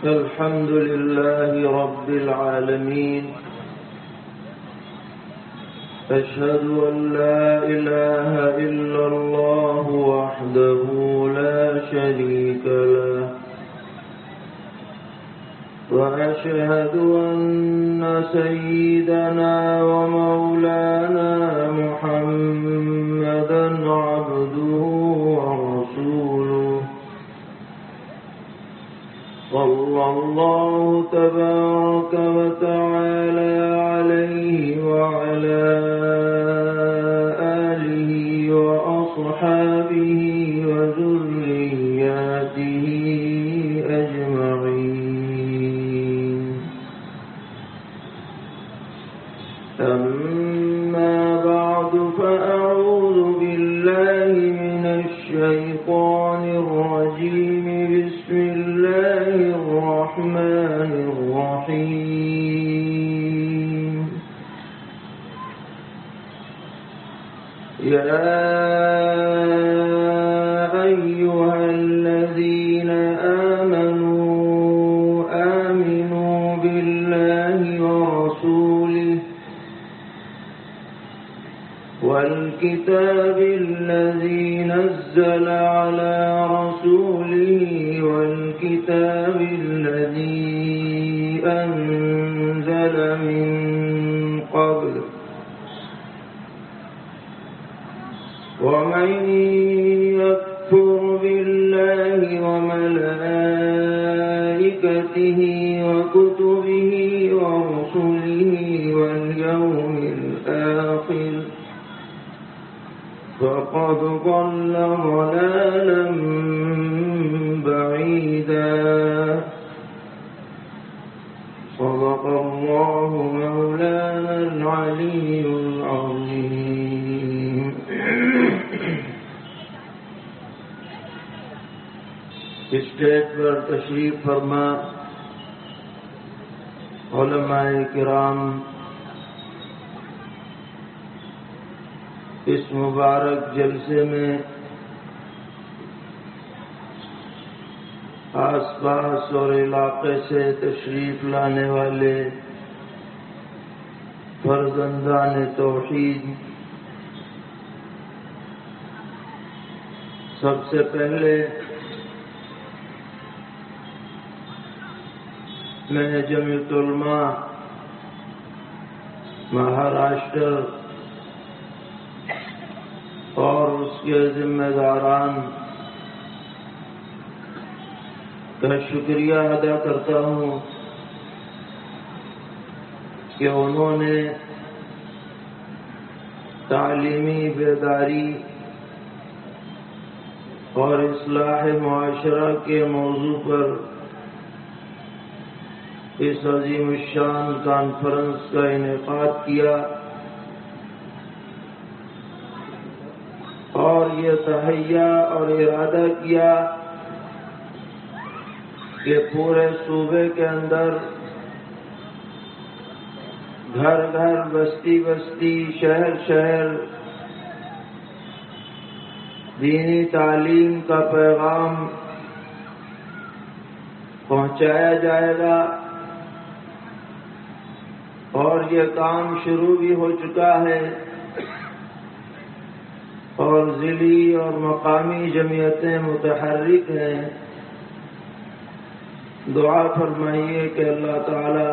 الحمد لله رب العالمين. أشهد أن لا إله إلا الله وحده لا شريك له، وأشهد أن سيدنا ومولانا محمدا عبده ورسوله، صلى الله تبارك وتعالى عليه وعلى آله وأصحابه وذرياته أجمعين. أما بعد، فأعوذ بالله من الشيطان الرجيم. بسم الله الرحمن الرحيم. يا أيها الذين آمنوا بالله ورسوله والكتاب الذي نزل على رسوله والكتاب الذي أنزل من قبل، ومن يكفر بالله وملائكته وكتبه ورسله واليوم الآخر فقد ضل ضلالا بعيدا. صدق الله مولانا العلي العظيم. اسٹیج پر تشریف فرما علماء کرام، اس مبارک جلسے میں آس پاس اور علاقے سے تشریف لانے والے فرزندان توحید، سب سے پہلے میں جمعیت علماء مہاراشٹر اور اس کے ذمہ داران کا شکریہ ادا کرتا ہوں کہ انہوں نے تعلیمی بیداری اور اصلاح معاشرہ کے موضوع پر اس عظیم الشان کانفرنس کا انعقاد کیا اور یہ تہیہ اور ارادہ کیا کہ پورے صوبے کے اندر گھر گھر، بستی بستی، شہر شہر دینی تعلیم کا پیغام پہنچایا جائے گا، اور یہ کام شروع بھی ہو چکا ہے، اور ضلعی اور مقامی جمعیتیں متحرک ہیں. دعا فرمائیے کہ اللہ تعالی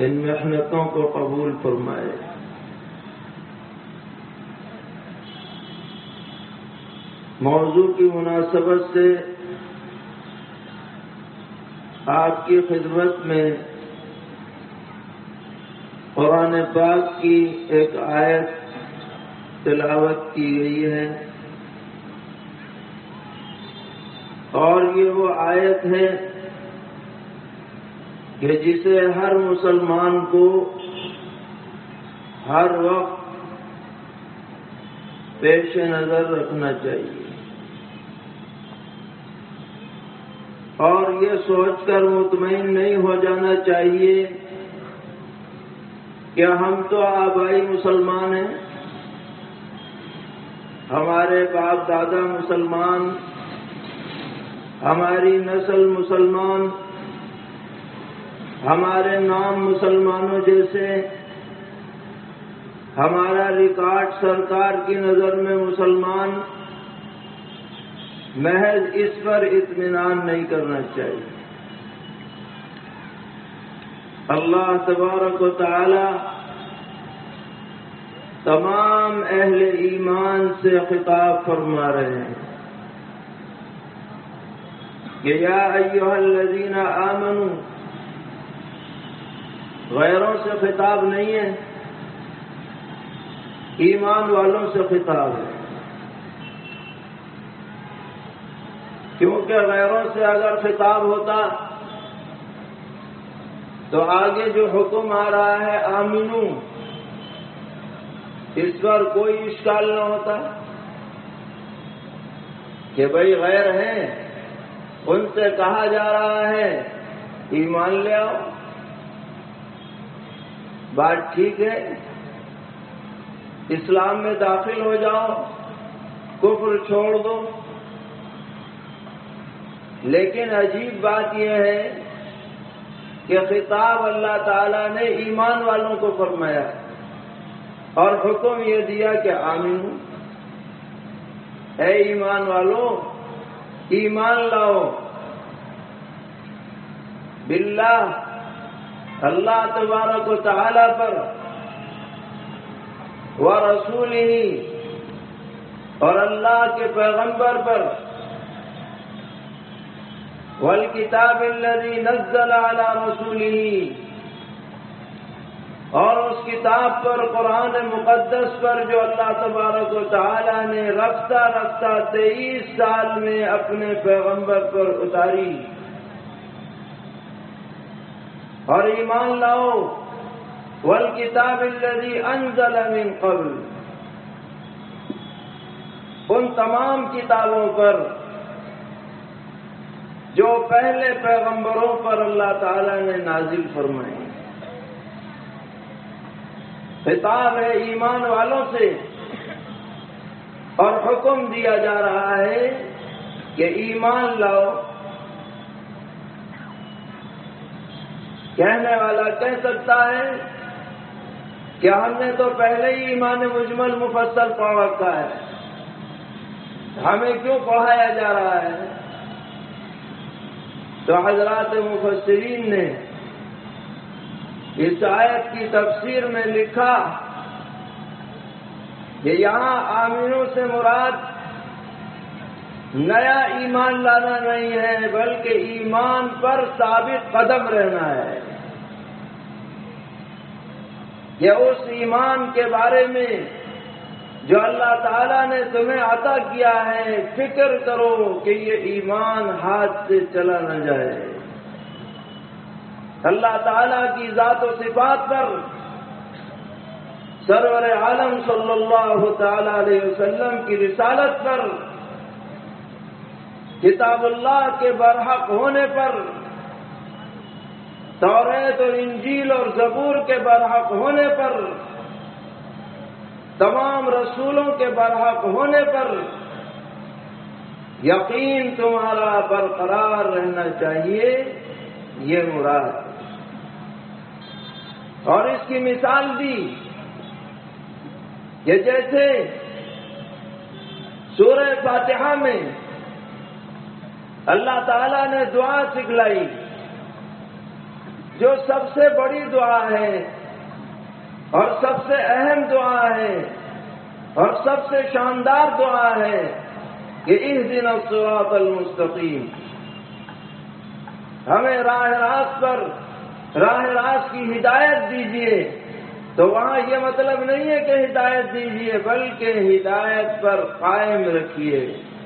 ان محنتوں کو قبول فرمائے. موضوع کی مناسبت سے آپ کی خدمت میں قرآن پاک کی ایک آیت تلاوت کی گئی ہے، اور یہ وہ آیت ہے کہ جسے ہر مسلمان کو ہر وقت پیش نظر رکھنا چاہیے، اور یہ سوچ کر مطمئن نہیں ہو جانا چاہیے کہ ہم تو آبائی مسلمان ہیں، ہمارے باپ دادا مسلمان، ہماری نسل مسلمان، ہمارے نام مسلمانوں جیسے، ہمارا ریکارڈ سرکار کی نظر میں مسلمان، محض اس پر اطمینان نہیں کرنا چاہیے۔ اللہ تبارک و تعالی تمام اہل ایمان سے خطاب فرما رہے ہیں کہ یا ایھا الذین آمنوا، غیروں سے خطاب نہیں ہے، ایمان والوں سے خطاب ہے، کیونکہ غیروں سے اگر خطاب ہوتا تو آگے جو حکم آ رہا ہے آمنو، اس پر کوئی اشکال نہ ہوتا کہ بھئی غیر ہیں، ان سے کہا جا رہا ہے ایمان لے آؤ، بات ٹھیک ہے، اسلام میں داخل ہو جاؤ، کفر چھوڑ دو۔ لیکن عجیب بات یہ ہے کہ خطاب اللہ تعالیٰ نے ایمان والوں کو فرمایا اور حکم یہ دیا کہ آمین، اے ایمان والوں ایمان لاؤ باللہ، اللہ تبارک و تعالیٰ پر، ورسولہ، اور اللہ کے پیغمبر پر، والکتاب الذی نزل علی رسولہ، اور اس کتاب پر، قرآن مقدس پر جو اللہ تبارک و تعالی نے رفتہ رفتہ 23 سال میں اپنے پیغمبر پر اتاری، اور ایمان لاؤ والکتاب الذی انزل من قبل، ان تمام کتابوں پر جو پہلے پیغمبروں پر اللہ تعالی نے نازل فرمائی۔ خطاب ہے ایمان والوں سے اور حکم دیا جا رہا ہے کہ ایمان لاؤ۔ کہنے والا کہہ سکتا ہے کہ ہم نے تو پہلے ہی ایمان مجمل مفصل پڑھ رکھا ہے، ہمیں کیوں پڑھایا جا رہا ہے؟ تو حضرات مفسرین نے اس آیت کی تفسیر میں لکھا کہ یہاں آمینوں سے مراد نیا ایمان لانا نہیں ہے، بلکہ ایمان پر ثابت قدم رہنا ہے، کہ اس ایمان کے بارے میں جو اللہ تعالیٰ نے تمہیں عطا کیا ہے فکر کرو کہ یہ ایمان ہاتھ سے چلا نہ جائے۔ اللہ تعالیٰ کی ذات و صفات پر، سرور عالم صلی اللہ تعالی علیہ وسلم کی رسالت پر، کتاب اللہ کے برحق ہونے پر، توریت اور انجیل اور زبور کے برحق ہونے پر، تمام رسولوں کے برحق ہونے پر یقین تمہارا برقرار رہنا چاہیے، یہ مراد۔ اور اس کی مثال دی کہ جیسے سورہ فاتحہ میں اللہ تعالیٰ نے دعا سکھلائی، جو سب سے بڑی دعا ہے اور سب سے اہم دعا ہے اور سب سے شاندار دعا ہے کہ اہدنا الصراط المستقیم، ہمیں راہ راست کی ہدایت دیجیے۔ تو وہاں یہ مطلب نہیں ہے کہ ہدایت دیجیے، بلکہ ہدایت پر قائم رکھیے،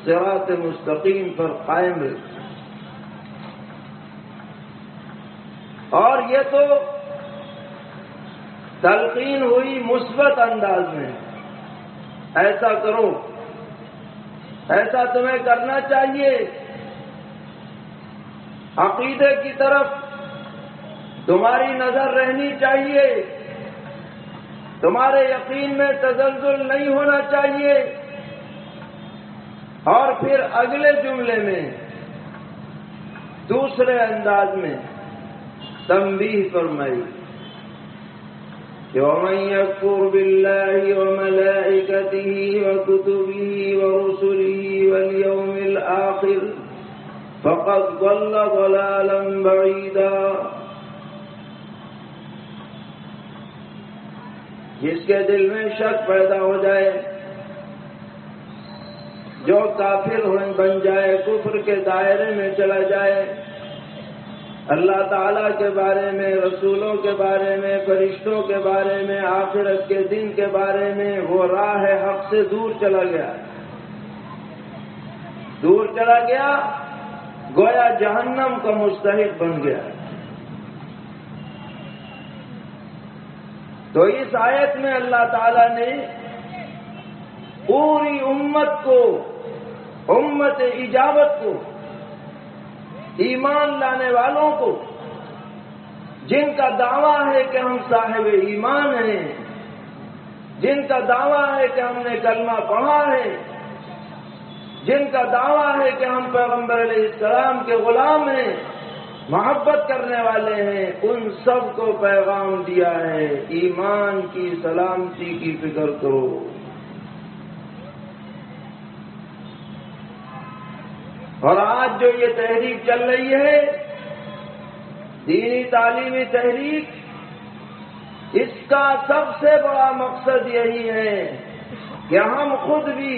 صراط مستقیم پر قائم رکھیے۔ اور یہ تو تلقین ہوئی مثبت انداز میں، ایسا کرو، ایسا تمہیں کرنا چاہیے۔ عقیدے کی طرف تمہاری نظر رہنی چاہیے، تمہارے یقین میں تزلزل نہیں ہونا چاہیے۔ اور پھر اگلے جملے میں دوسرے انداز میں تنبیہ فرمائی کہ وَمَن يَكْفُرْ بِاللَّهِ وَمَلَائِكَتِهِ وَكُتُبِهِ وَرُسُلِهِ وَالْيَوْمِ الْآخِرِ فَقَدْ ضَلَّ ضَلَالًا بَعِيدًا۔ جس کے دل میں شک پیدا ہو جائے، جو کافر بن جائے، کفر کے دائرے میں چلا جائے، اللہ تعالیٰ کے بارے میں، رسولوں کے بارے میں، فرشتوں کے بارے میں، آخرت کے دن کے بارے میں وہ راہ حق سے دور چلا گیا، گویا جہنم کا مستحق بن گیا۔ تو اس آیت میں اللہ تعالیٰ نے پوری امت کو، امت اجابت کو، ایمان لانے والوں کو، جن کا دعویٰ ہے کہ ہم صاحب ایمان ہیں، جن کا دعویٰ ہے کہ ہم نے کلمہ پڑھا ہے، جن کا دعویٰ ہے کہ ہم پیغمبر علیہ السلام کے غلام ہیں، محبت کرنے والے ہیں، ان سب کو پیغام دیا ہے، ایمان کی سلامتی کی فکر کرو۔ اور آج جو یہ تحریک چل رہی ہے، دینی تعلیمی تحریک، اس کا سب سے بڑا مقصد یہی ہے کہ ہم خود بھی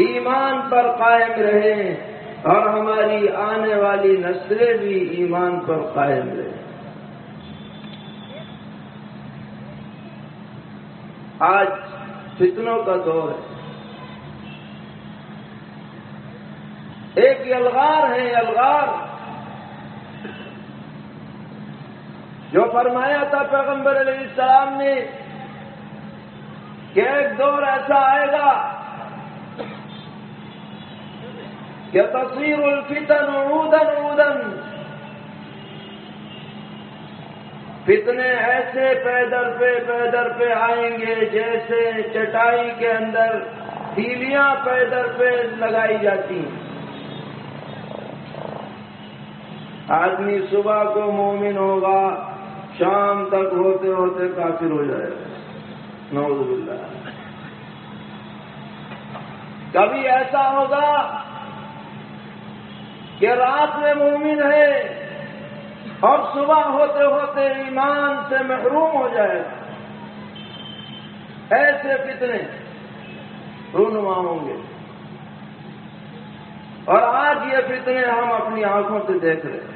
ایمان پر قائم رہیں اور ہماری آنے والی نسلیں بھی ایمان پر قائم رہیں۔ آج فتنوں کا دور ہے۔ ایک یلغار ہے، یلغار جو فرمایا تھا پیغمبر علیہ السلام نے کہ ایک دور ایسا آئے گا کہ تصیر الفتن عوداً عوداً، فتنے ایسے پیدر پہ آئیں گے جیسے چٹائی کے اندر تیلیاں پیدر پہ لگائی جاتی ہیں۔ آدمی صبح کو مومن ہوگا، شام تک ہوتے ہوتے کافر ہو جائے گا، نعوذ باللہ۔ کبھی ایسا ہوگا کہ رات میں مومن ہے اور صبح ہوتے ہوتے ایمان سے محروم ہو جائے گا۔ ایسے فتنے رونما ہوں گے، اور آج یہ فتنے ہم اپنی آنکھوں سے دیکھ رہے ہیں۔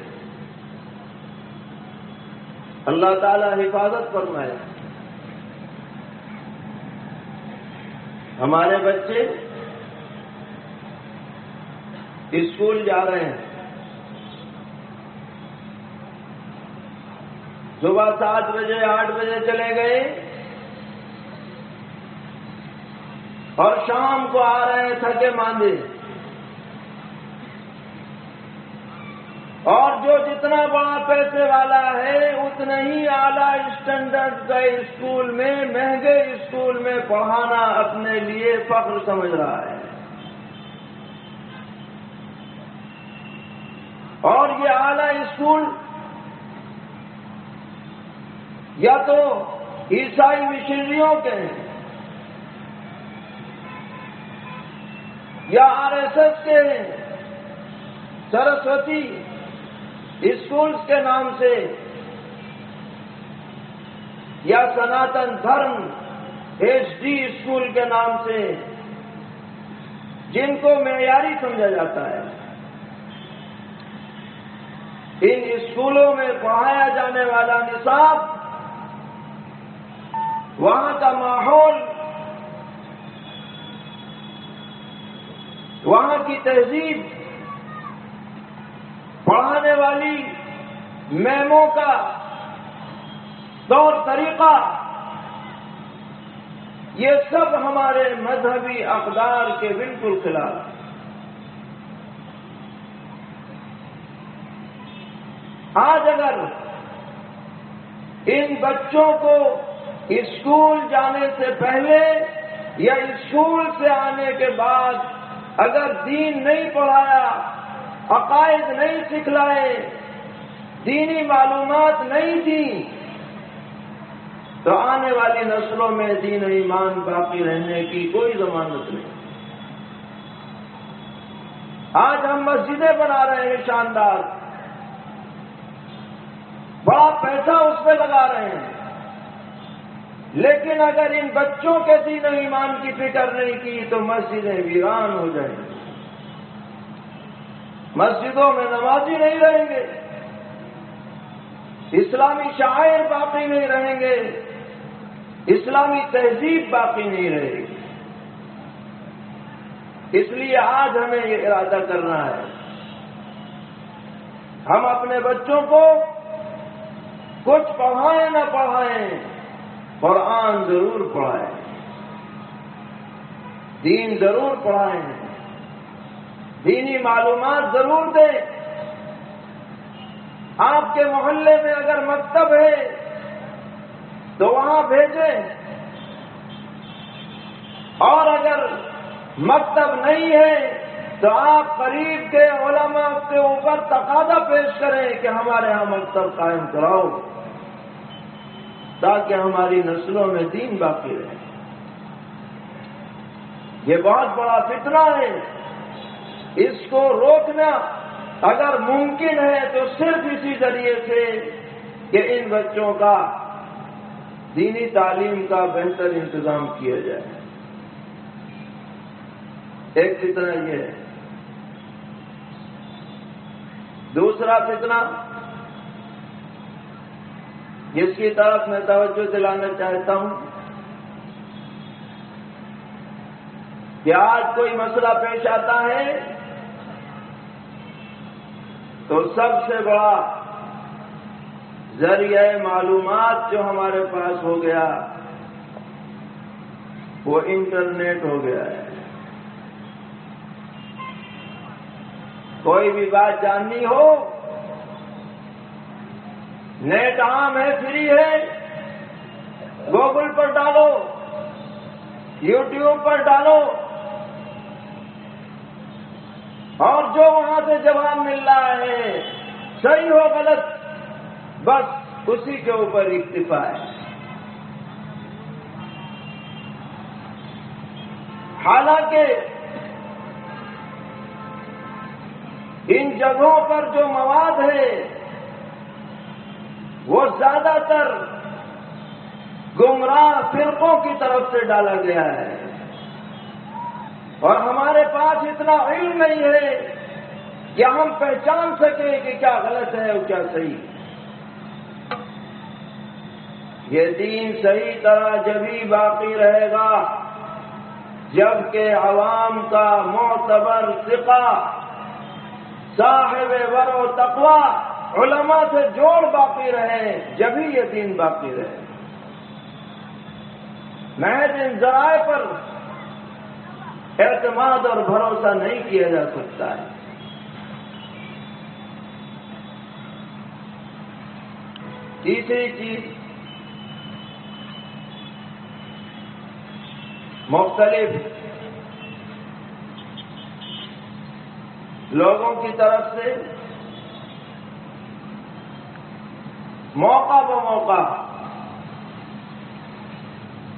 اللہ تعالی حفاظت فرمائے۔ ہمارے بچے اسکول جا رہے ہیں، صبح 7 بجے 8 بجے چلے گئے اور شام کو آ رہے ہیں تھکے ماندے، اور جو جتنا بڑا پیسے والا ہے اتنا ہی اعلیٰ اسٹینڈرڈ کا اسکول میں، مہنگے اسکول میں پڑھانا اپنے لیے فخر سمجھ رہا ہے۔ اور یہ اعلیٰ اسکول یا تو عیسائی مشنریوں کے ہیں، یا RSS کے ہیں، سرسوتی اسکولز کے نام سے، یا سناتن دھرم HD اسکول کے نام سے، جن کو معیاری سمجھا جاتا ہے۔ ان اسکولوں میں پڑھایا جانے والا نصاب، وہاں کا ماحول، وہاں کی تہذیب، پڑھانے والی میموں کا طور طریقہ، یہ سب ہمارے مذہبی اقدار کے بالکل خلاف ہے۔ آج اگر ان بچوں کو اسکول جانے سے پہلے یا اسکول سے آنے کے بعد اگر دین نہیں پڑھایا عقائد نہیں سکھلائے، دینی معلومات نہیں دیں، تو آنے والی نسلوں میں دین و ایمان باقی رہنے کی کوئی ضمانت نہیں۔ آج ہم مسجدیں بنا رہے ہیں شاندار، بڑا پیسہ اس پہ لگا رہے ہیں، لیکن اگر ان بچوں کے دین و ایمان کی فکر نہیں کی تو مسجدیں ویران ہو جائیں گی، مسجدوں میں نمازی نہیں رہیں گے، اسلامی شعائر باقی نہیں رہیں گے، اسلامی تہذیب باقی نہیں رہے گی۔ اس لیے آج ہمیں یہ ارادہ کرنا ہے، ہم اپنے بچوں کو کچھ پڑھائیں نہ پڑھائیں، قرآن ضرور پڑھائیں، دین ضرور پڑھائیں، دینی معلومات ضرور دیں۔ آپ کے محلے میں اگر مکتب ہے تو وہاں بھیجیں، اور اگر مکتب نہیں ہے تو آپ قریب کے علماء کے اوپر تقاضا پیش کریں کہ ہمارے ہاں مکتب قائم کراؤ، تاکہ ہماری نسلوں میں دین باقی رہے۔ یہ بہت بڑا فتنہ ہے، اس کو روکنا اگر ممکن ہے تو صرف اسی ذریعے سے کہ ان بچوں کا دینی تعلیم کا بہتر انتظام کیا جائے۔ ایک فتنہ یہ ہے۔ دوسرا فتنہ جس کی طرف میں توجہ دلانا چاہتا ہوں کہ آج کوئی مسئلہ پیش آتا ہے تو سب سے بڑا ذریعہ معلومات جو ہمارے پاس ہو گیا وہ انٹرنیٹ ہو گیا ہے۔ کوئی بھی بات جاننی ہو، نیٹ عام ہے، فری ہے، گوگل پر ڈالو، یوٹیوب پر ڈالو، اور جو وہاں سے جواب مل رہا ہے صحیح ہو غلط بس اسی کے اوپر اکتفا ہے۔ حالانکہ ان جگہوں پر جو مواد ہے وہ زیادہ تر گمراہ فرقوں کی طرف سے ڈالا گیا ہے، اور ہمارے پاس اتنا علم نہیں ہے کہ ہم پہچان سکیں کہ کیا غلط ہے اور کیا صحیح۔ یہ دین صحیح طرح جبھی باقی رہے گا جبکہ عوام کا معتبر ثقہ صاحب ورع و تقوی علماء سے جوڑ باقی رہے، جبھی یہ دین باقی رہے۔ محض ان ذرائع پر اعتماد اور بھروسہ نہیں کیا جا سکتا ہے۔ تیسری چیز، مختلف لوگوں کی طرف سے موقع بموقع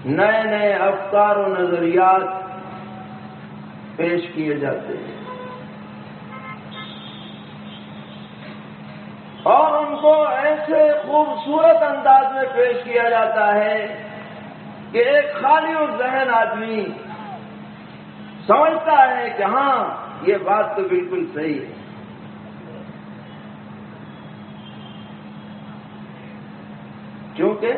نئے نئے افکار و نظریات پیش کیے جاتے ہیں، اور ان کو ایسے خوبصورت انداز میں پیش کیا جاتا ہے کہ ایک خالی الذہن آدمی سمجھتا ہے کہ ہاں یہ بات تو بالکل صحیح ہے۔ کیونکہ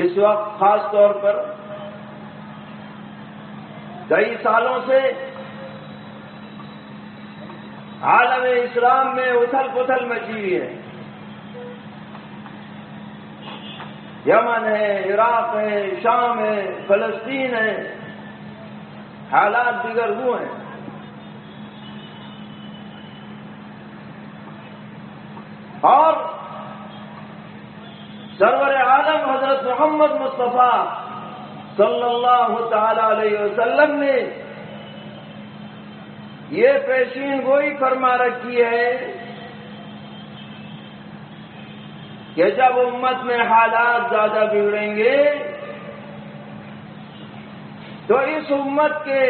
اس وقت خاص طور پر کئی سالوں سے عالم اسلام میں اتھل پتھل مچی ہوئی ہے۔ یمن ہے، عراق ہے، شام ہے، فلسطین ہے، حالات دیگر وہ ہیں۔ اور سرور عالم حضرت محمد مصطفیٰ صلی اللہ تعالی علیہ وسلم نے یہ پیشین گوئی فرما رکھی ہے کہ جب امت میں حالات زیادہ بگڑیں گے تو اس امت کے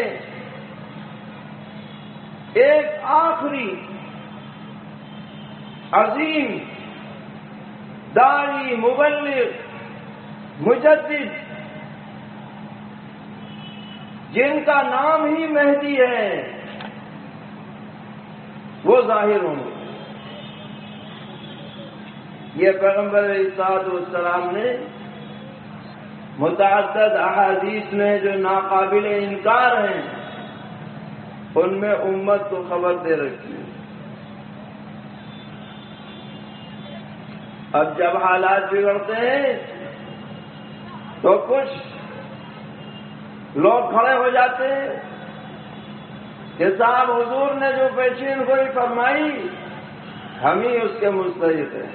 ایک آخری عظیم داعی، مبلغ، مجدد، جن کا نام ہی مہدی ہے، وہ ظاہر ہوں گے۔ یہ پیغمبر علیہ الصلوۃ والسلام نے متعدد احادیث میں جو ناقابل انکار ہیں ان میں امت کو خبر دے رکھی ہے۔ اب جب حالات بگڑتے ہیں تو کچھ لوگ کھڑے ہو جاتے ہیں کہ صاحب حضور نے جو پیشین گوئی فرمائی ہم ہی اس کے مستحق ہیں۔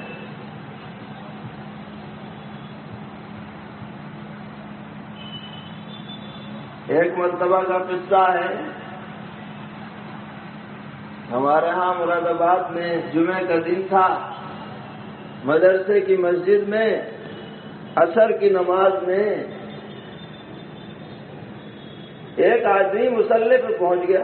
ایک مرتبہ کا قصہ ہے، ہمارے ہاں مراد آباد میں جمعہ کا دن تھا، مدرسے کی مسجد میں عصر کی نماز میں ایک آدمی مصلی پہ پہنچ گیا،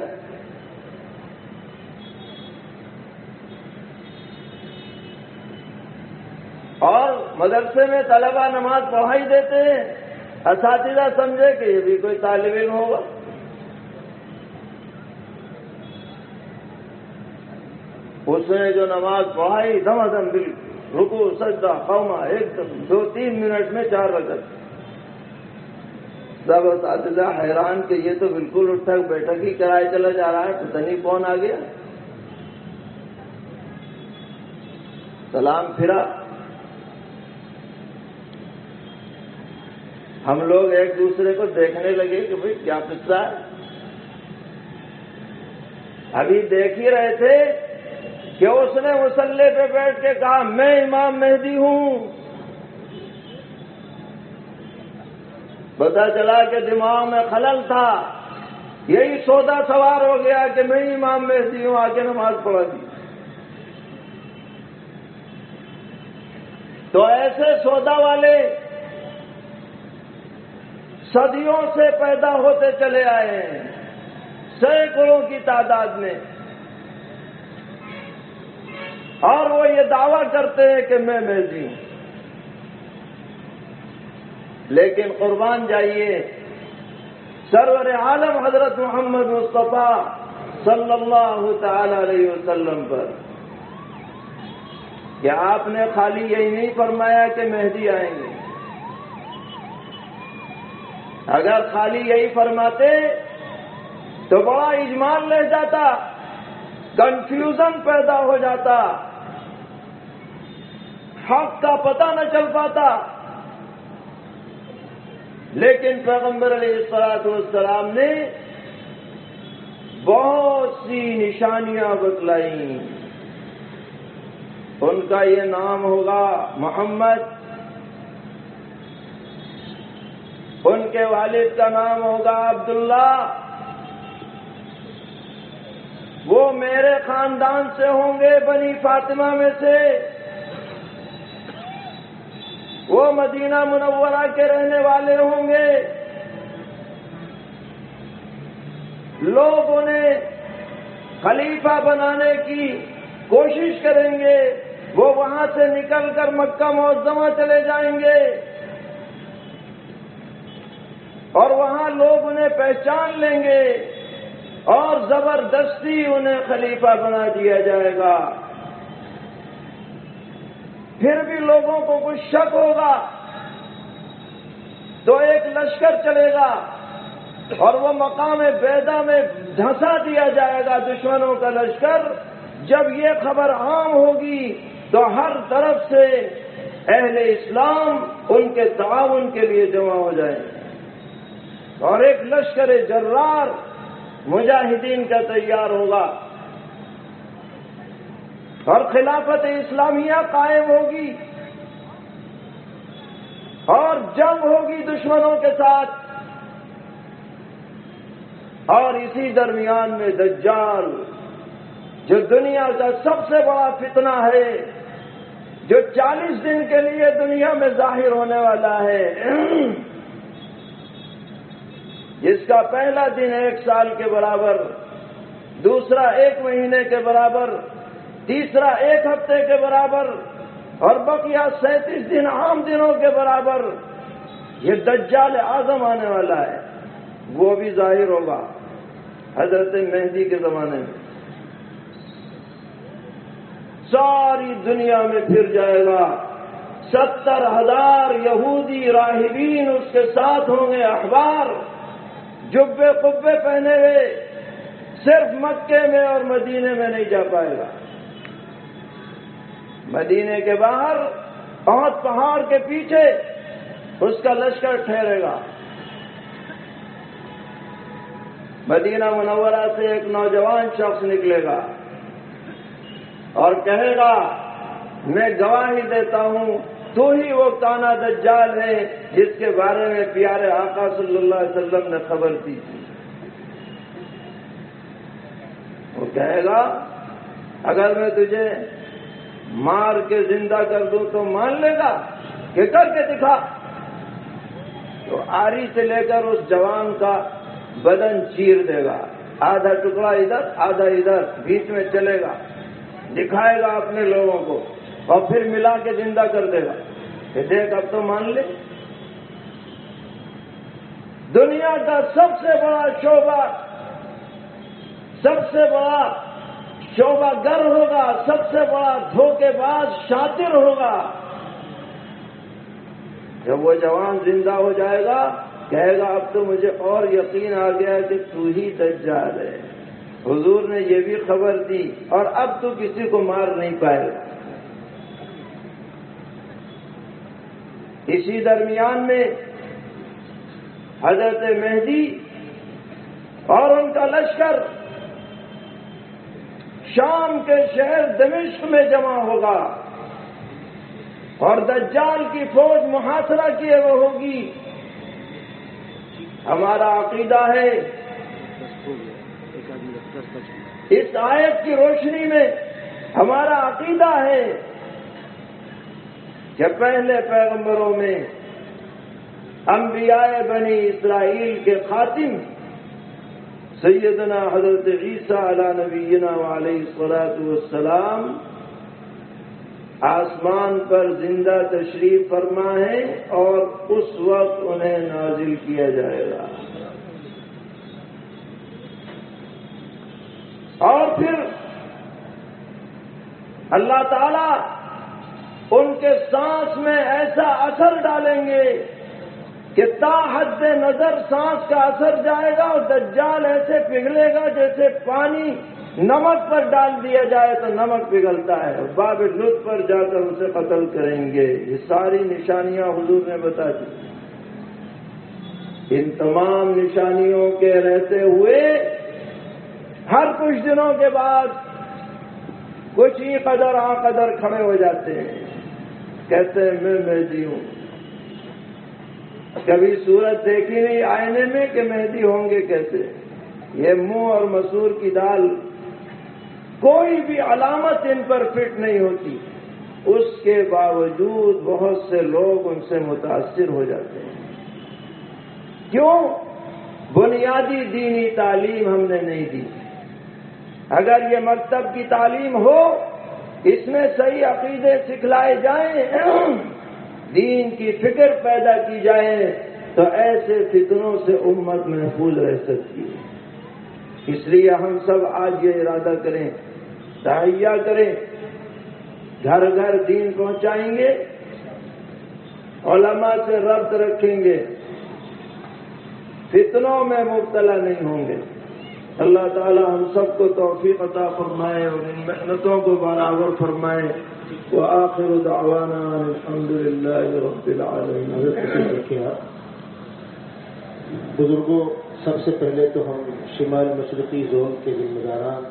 اور مدرسے میں طلبہ نماز پڑھائی دیتے ہیں، اساتذہ سمجھے کہ یہ بھی کوئی طالب علم ہوگا، اس نے جو نماز پڑھائی دم دم بالکل رکوع سجدہ قومہ ایک دم 2-3 منٹ میں 4 رکعت۔ سب اساتذہ حیران کہ یہ تو بالکل اٹھک بیٹھک ہی کرائے چلا جا رہا ہے، پتہ نہیں کون آ گیا۔ سلام پھرا، ہم لوگ ایک دوسرے کو دیکھنے لگے کہ بھئی کیا قصہ ہے۔ ابھی دیکھ ہی رہے تھے کہ اس نے مصلی پہ بیٹھ کے کہا میں امام مہدی ہوں۔ پتا چلا کہ دماغ میں خلل تھا، یہی سودا سوار ہو گیا کہ میں امام مہدی ہوں، آگے نماز پڑھا دی۔ تو ایسے سودا والے صدیوں سے پیدا ہوتے چلے آئے ہیں، سینکڑوں کی تعداد میں، اور وہ یہ دعویٰ کرتے ہیں کہ میں مہدی ہوں۔ لیکن قربان جائیے سرور عالم حضرت محمد مصطفیٰ صلی اللہ تعالی علیہ وسلم پر کہ آپ نے خالی یہی نہیں فرمایا کہ مہدی آئیں گے۔ اگر خالی یہی فرماتے تو بڑا اجمال رہ جاتا، کنفیوژن پیدا ہو جاتا، حق کا پتہ نہ چل پاتا۔ لیکن پیغمبر علیہ الصلوۃ والسلام نے بہت سی نشانیاں بتلائیں۔ ان کا یہ نام ہوگا محمد، ان کے والد کا نام ہوگا عبداللہ، وہ میرے خاندان سے ہوں گے، بنی فاطمہ میں سے، وہ مدینہ منورہ کے رہنے والے ہوں گے۔ لوگ انہیں خلیفہ بنانے کی کوشش کریں گے، وہ وہاں سے نکل کر مکہ معظمہ چلے جائیں گے، اور وہاں لوگ انہیں پہچان لیں گے اور زبردستی انہیں خلیفہ بنا دیا جائے گا۔ پھر بھی لوگوں کو کچھ شک ہوگا تو ایک لشکر چلے گا اور وہ مقام بیضا میں دھنسا دیا جائے گا، دشمنوں کا لشکر۔ جب یہ خبر عام ہوگی تو ہر طرف سے اہل اسلام ان کے تعاون کے لیے جمع ہو جائیں اور ایک لشکر جرار مجاہدین کا تیار ہوگا اور خلافت اسلامیہ قائم ہوگی اور جنگ ہوگی دشمنوں کے ساتھ، اور اسی درمیان میں دجال جو دنیا کا سب سے بڑا فتنہ ہے، جو 40 دن کے لیے دنیا میں ظاہر ہونے والا ہے، جس کا پہلا دن 1 سال کے برابر، دوسرا 1 مہینے کے برابر، تیسرا 1 ہفتے کے برابر، اور بقیہ 37 دن عام دنوں کے برابر، یہ دجال اعظم آنے والا ہے، وہ بھی ظاہر ہوگا حضرت مہدی کے زمانے میں۔ ساری دنیا میں پھر جائے گا، 70,000 یہودی راہبین اس کے ساتھ ہوں گے، احبار جبے قبے پہنے ہوئے، صرف مکے میں اور مدینے میں نہیں جا پائے گا۔ مدینے کے باہر بہت پہاڑ کے پیچھے اس کا لشکر ٹھہرے گا۔ مدینہ منورہ سے ایک نوجوان شخص نکلے گا اور کہے گا میں گواہی دیتا ہوں تو ہی وہ کانا دجال ہے جس کے بارے میں پیارے آقا صلی اللہ علیہ وسلم نے خبر دی تھی۔ وہ کہے گا اگر میں تجھے مار کے زندہ کر دوں تو مان لے گا کہ کر کے دکھا؟ تو آری سے لے کر اس جوان کا بدن چیر دے گا، آدھا ٹکڑا ادھر آدھا ادھر، بیچ میں چلے گا، دکھائے گا اپنے لوگوں کو اور پھر ملا کے زندہ کر دے گا کہ دیکھ اب تو مان لے۔ دنیا کا سب سے بڑا شعبہ، سب سے بڑا شعبہ گر ہوگا، سب سے بڑا دھوکے باز شاطر ہوگا۔ جب وہ جوان زندہ ہو جائے گا کہے گا اب تو مجھے اور یقین آ گیا کہ تو ہی دجال ہے، حضور نے یہ بھی خبر دی اور اب تو کسی کو مار نہیں پائے گا۔ اسی درمیان میں حضرت مہدی اور ان کا لشکر شام کے شہر دمشق میں جمع ہوگا اور دجال کی فوج محاصرہ کیے وہ ہوگی۔ ہمارا عقیدہ ہے اس آیت کی روشنی میں، ہمارا عقیدہ ہے کہ پہلے پیغمبروں میں انبیاء بنی اسرائیل کے خاتم سیدنا حضرت عیسیٰ علی نبینا وعلیہ الصلاۃ والسلام آسمان پر زندہ تشریف فرما ہے اور اس وقت انہیں نازل کیا جائے گا۔ اور پھر اللہ تعالی ان کے سانس میں ایسا اثر ڈالیں گے کہ تا حد نظر سانس کا اثر جائے گا اور دجال ایسے پگھلے گا جیسے پانی نمک پر ڈال دیا جائے تو نمک پگھلتا ہے، باب لطف پر جا کر اسے قتل کریں گے۔ یہ ساری نشانیاں حضور نے بتا دی۔ ان تمام نشانیوں کے رہتے ہوئے ہر کچھ دنوں کے بعد کچھ ہی قدر آ قدر کھڑے ہو جاتے ہیں، کہتے ہیں میں مہدی ہوں۔ کبھی صورت دیکھی نہیں آئینے میں کہ مہدی ہوں گے کیسے؟ یہ منہ اور مسور کی دال، کوئی بھی علامت ان پر فٹ نہیں ہوتی، اس کے باوجود بہت سے لوگ ان سے متاثر ہو جاتے ہیں۔ کیوں؟ بنیادی دینی تعلیم ہم نے نہیں دی۔ اگر یہ مکتب کی تعلیم ہو، اس میں صحیح عقیدے سکھلائے جائیں، دین کی فکر پیدا کی جائے تو ایسے فتنوں سے امت محفوظ رہ سکتی ہے۔ اس لیے ہم سب آج یہ ارادہ کریں، تہیہ کریں، گھر گھر دین پہنچائیں گے، علماء سے ربط رکھیں گے، فتنوں میں مبتلا نہیں ہوں گے۔ اللہ تعالی ہم سب کو توفیق عطا فرمائے اور ان محنتوں کو برابر فرمائے۔ وآخر دعوانا الحمد للہ رب العالمین۔ بزرگوں، سب سے پہلے تو ہم شمال مشرقی زون کے ذمہ داران